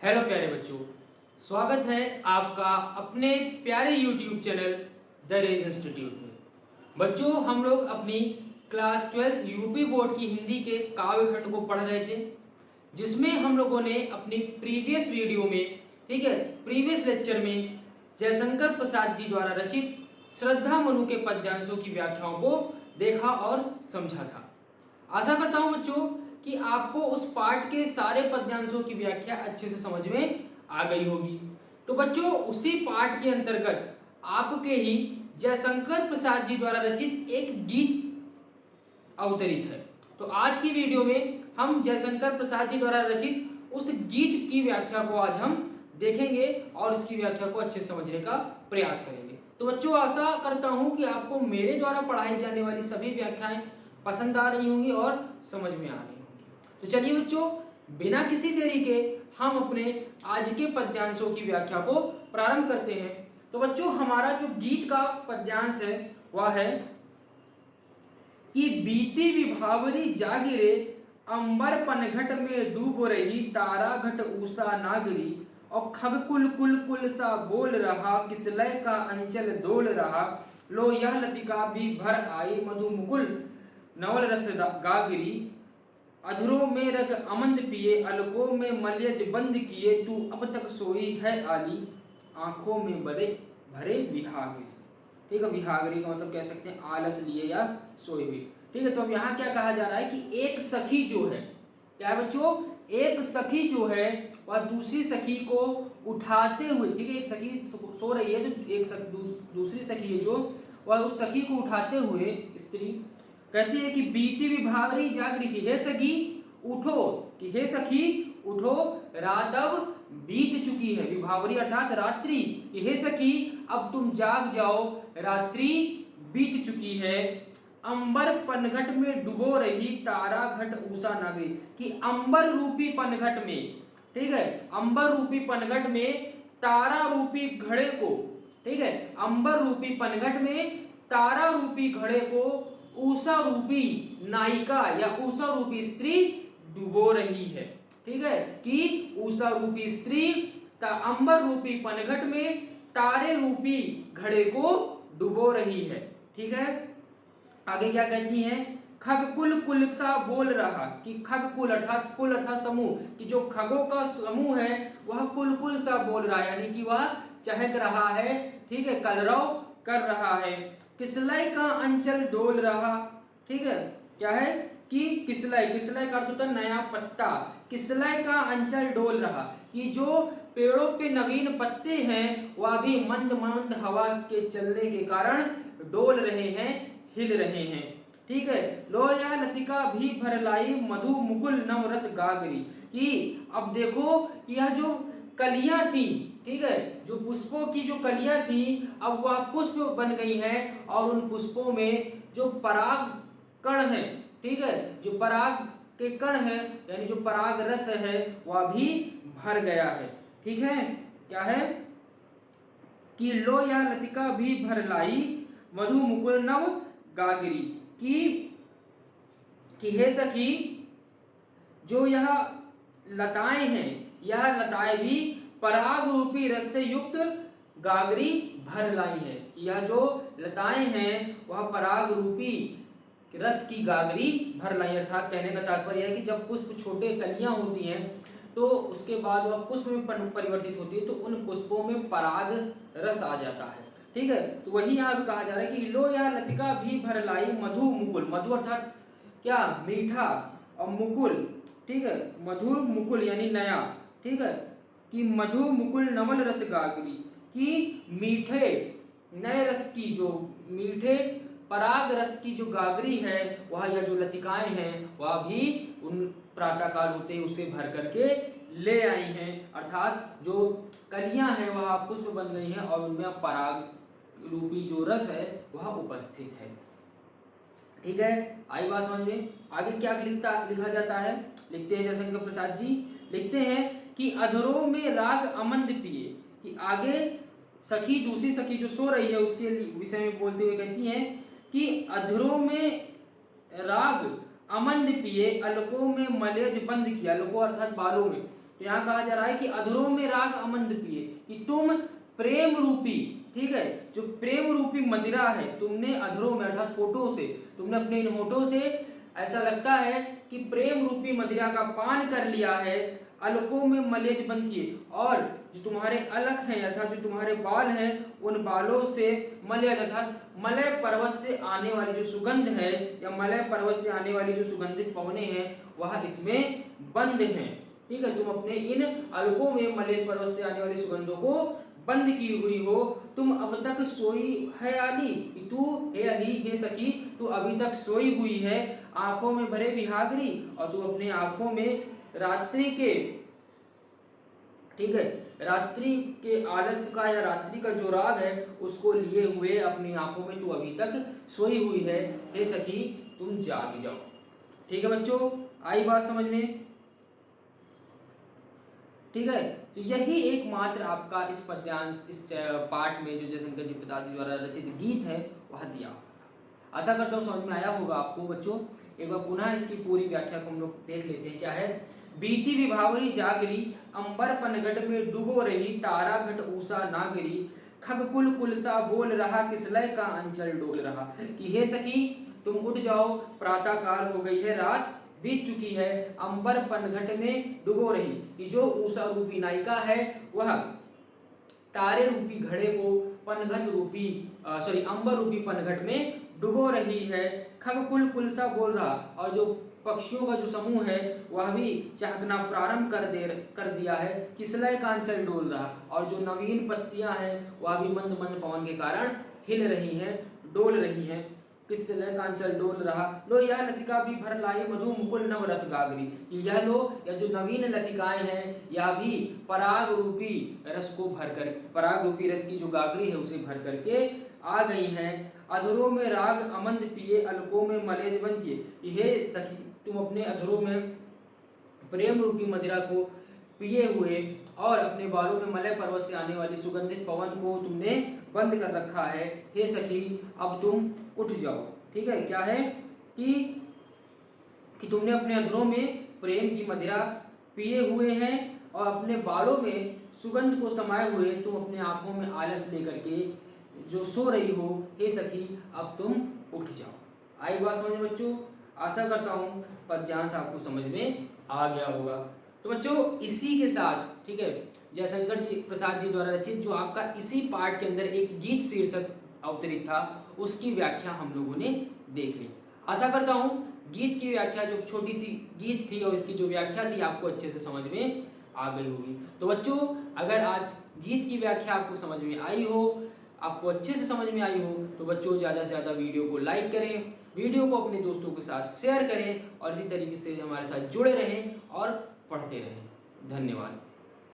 Hello प्यारे बच्चों, स्वागत है आपका अपने प्यारे YouTube channel the race institute में। बच्चों, हम लोग अपनी क्लास 12th यूपी बोर्ड की हिंदी के काव्य खंड को पढ़ रहे थे, जिसमें हम लोगों ने अपनी प्रीवियस वीडियो में, ठीक है, प्रीवियस लेक्चर में जयशंकर प्रसाद जी द्वारा रचित श्रद्धा मनु के पद्यांशों की व्याख्याओं को देखा और समझा था। आशा करता हूं बच्चों कि आपको उस पाठ के सारे पद्यांशों की व्याख्या अच्छे से समझ में आ गई होगी। तो बच्चों, उसी पाठ के अंतर्गत आपके ही जयशंकर प्रसाद जी द्वारा रचित एक गीत अवतरित है। तो आज की वीडियो में हम जयशंकर प्रसाद जी द्वारा रचित उस गीत की व्याख्या को आज हम देखेंगे और इसकी व्याख्या को अच्छे से समझने का प्रयास करेंगे। तो बच्चों, आशा करता हूं कि आपको मेरे द्वारा पढ़ाई जाने वाली सभी व्याख्याएं पसंद आ रही होंगी और समझ में आ रही होंगी। तो चलिए बच्चों, बिना किसी देरी के हम अपने आज के पद्यांशों की व्याख्या को प्रारंभ करते हैं। तो बच्चों, हमारा जो गीत का पद्यांश है वह है कि बीती विभावरी जागिरे, अंबर पनघट में डूब रही, तारा घट ऊषा नागरी, और खग कुल कुल कुल सा बोल रहा, किसलय का अंचल डोल रहा, लो यह लतिका भी भर आई, मधु मुकुल नवल रस गागरी, अधरों में रग अमंद पिए, अलकों में मलयज बंद किए, तू अब तक सोई है आली, आंखों में बड़े भरे विहागरी। ठीक है, विहागरी का मतलब कह सकते हैं आलस लिए या सोई हुई। ठीक है, तो अब यहाँ क्या कहा जा रहा है कि एक सखी जो है, क्या है बच्चों, एक सखी जो है वह दूसरी सखी को उठाते हुए, ठीक है, एक सखी सो रही है तो दूसरी सखी है जो वह उस सखी को उठाते हुए स्त्री कहती है कि बीती विभावरी जागरी की, हे सखी उठो, कि हे सखी उठो, रात अब बीत चुकी है, विभावरी अर्थात रात्रि, कि हे सखी अब तुम जाग जाओ, रात्रि बीत चुकी है, अंबर पनघट में डुबो रही, तारा घट ऊषा नागरी, कि अंबर रूपी पनघट में, ठीक है, अंबर रूपी पनघट में तारा रूपी घड़े को, ठीक है, अंबर रूपी पनघट में तारा रूपी घड़े को उषा रूपी नायिका या उषा रूपी स्त्री डुबो रही है। ठीक है, कि उषा रूपी स्त्री अंबर रूपी पनघट में तारे रूपी घड़े को डुबो रही है। ठीक है, आगे क्या कहती हैं, खग कुल कुल सा बोल रहा, कि खग कुल अर्थात कुल अर्थात समूह, कि जो खगों का समूह है वह कुल कुल सा बोल रहा है, यानी कि वह चहक रहा है, ठीक है, कलरव कर रहा है, किसलय का अंचल डोल रहा, ठीक है, क्या है कि किसलय, किसलय का अर्थ होता है नया पत्ता, किसलय का अंचल डोल रहा, कि जो पेड़ों पे नवीन पत्ते हैं वह भी मंद मंद हवा के चलने के कारण डोल रहे हैं, हिल रहे हैं। ठीक है, लोया लतिका भी भर लाई, मधु मुकुल नव रस गागरी, कि अब देखो यह जो कलियां थी, ठीक है, जो पुष्पों की जो कलियां थी अब वह पुष्प बन गई हैं और उन पुष्पों में जो पराग कण है, ठीक है, जो पराग के कण है यानी जो पराग रस है वह भी भर गया है। ठीक है, क्या है कि लो या लतिका भी भर लाई, मधु मुकुल नव गागरी, कि हे सखी जो यह लताएं हैं, यह लताएं भी पराग रूपी रस से युक्त गागरी भर लाई है, कि यह जो लताएं हैं वह पराग रूपी रस की गागरी भर लाई। अर्थात कहने का तात्पर्य है कि जब पुष्प छोटे कलियां होती हैं तो उसके बाद वह पुष्प में परिवर्तित होती है तो उन पुष्पों में पराग रस आ जाता है। ठीक है, तो वही यहाँ भी कहा जा रहा है कि लो यह लतिका भी भर लाई, मधु मुकुल, मधु अर्थात क्या मीठा, और मुकुल, ठीक है, मधुर मुकुल यानी नया, ठीक है, कि मधु मुकुल नवल रस गागरी, कि मीठे नए रस की जो मीठे पराग रस की जो गागरी है वह या जो लतिकाएं हैं वह भी उन प्रातःकाल होते उसे भर करके ले आई हैं, अर्थात जो कलियां हैं वह पुष्प बन गई हैं और उनमें पराग रूपी जो रस है वह उपस्थित है। ठीक है, आई बात समझ में। आगे क्या लिखा जाता है, लिखते हैं जयशंकर प्रसाद जी, लिखते हैं कि अधरों में राग अमंद पिए, कि आगे सखी दूसरी सखी जो सो रही है उसके विषय में बोलते हुए कहती हैं कि अधरों में राग अमंद पिए, अलकों में मलेज बंद किया, अलकों अर्थात बालों में, तो यहाँ कहा जा रहा है कि अधरों में राग अमंद पिए, कि तुम प्रेम रूपी, ठीक है, जो प्रेम रूपी मदिरा है तुमने अधरों में अर्थात होठों से, तुमने अपने इन होठों से ऐसा लगता है कि प्रेम रूपी मदिरा का पान कर लिया है, अलकों में मलेज बन किए, और जो तुम्हारे अलक हैं अर्थात जो तुम्हारे बाल हैं उन बालों से मलय अर्थात मलय पर्वत से आने वाली जो सुगंध है या मलय पर्वत से आने वाली जो सुगंधित पवने हैं वह इसमें बंद हैं। ठीक है, तुम अपने इन अलकों में मलेज पर्वत से आने वाली सुगंधों को बंद की हुई हो। तुम अब तक सोई है अली, तू हे अली हे सखी तू अभी तक सोई हुई है, आंखों में भरे बिहागरी, और तू अपने आंखों में रात्रि के, ठीक है, रात्रि के आलस्य का या रात्रि का जो राग है उसको लिए हुए अपनी आंखों में तू अभी तक सोई हुई है, हे सखी तुम जाग जाओ। ठीक है बच्चों, आई बात समझ में? ठीक है, तो यही एकमात्र आपका इस पद्यांश इस पाठ में जो जयशंकर जी प्रसाद जी द्वारा रचित गीत है वह दिया हुआ था। आशा करता हूँ समझ में आया होगा आपको बच्चों। एक बार पुनः इसकी पूरी व्याख्या को हम लोग देख लेते हैं। क्या है? बीती विभावरी जागरी, अंबर पनघट में डूबो रही, तारा घट ऊषा नागरी, खगकुल कुलसा बोल रहा, किसलय का अंचल डोल रहा। कि हे सखी तुम उठ जाओ, प्रातः काल हो गई है, रात बीत चुकी है, अंबर पनघट में डुबो रही, कि जो उषा रूपी नायिका है वह तारे रूपी घड़े को पनघट रूपी अंबर रूपी पनघट में डुबो रही है। खगकुल कुलसा बोल रहा, और जो पक्षियों का जो समूह है वह भी चहकना प्रारंभ कर दिया है, किसलय का अंचल डोल रहा, और जो नवीन पत्तियां हैं वह भी मंद मंद पवन के कारण हिल रही हैं, डोल रही हैं। किसलय का अंचल डोल रहा, लो यह लतिका भी भर लाई, मधु मुकुल नव रस गागरी। यह लो या जो नवीन लतिकाएं हैं यह भी पराग रूपी रस को भरकर, पराग रूपी रस की जो गागरी है उसे भर करके आ गई हैं। अधरों में राग अमंद पिए, अलकों में मलेज बन किए। हे सखी तुम अपने अधरों में प्रेम रूपी मदिरा को पिए हुए और अपने बालों में मलय पर्वत से आने वाली सुगंधित पवन को तुमने बंद कर रखा है। हे सखी अब तुम उठ जाओ। ठीक है, क्या है कि तुमने अपने अधरों में प्रेम की मदिरा पिए हुए हैं और अपने बालों में सुगंध को समाये हुए तुम अपने आंखों में आलस लेकर के जो सो रही हो, हे सखी अब तुम उठ जाओ। आई बात समझ में बच्चों? आशा करता हूँ पद्यांश आपको समझ में आ गया होगा। तो बच्चों इसी के साथ, ठीक है, जयशंकर जी प्रसाद जी द्वारा रचित जो आपका इसी पाठ के अंदर एक गीत शीर्षक अवतरित था उसकी व्याख्या हम लोगों ने देख ली। आशा करता हूँ गीत की व्याख्या जो छोटी सी गीत थी और इसकी जो व्याख्या थी आपको अच्छे से समझ में आ गई होगी। तो बच्चों अगर आज गीत की व्याख्या आपको समझ में आई हो, आपको अच्छे से समझ में आई हो, तो बच्चों ज़्यादा से ज़्यादा वीडियो को लाइक करें, वीडियो को अपने दोस्तों के साथ शेयर करें और इसी तरीके से हमारे साथ जुड़े रहें और पढ़ते रहें। धन्यवाद।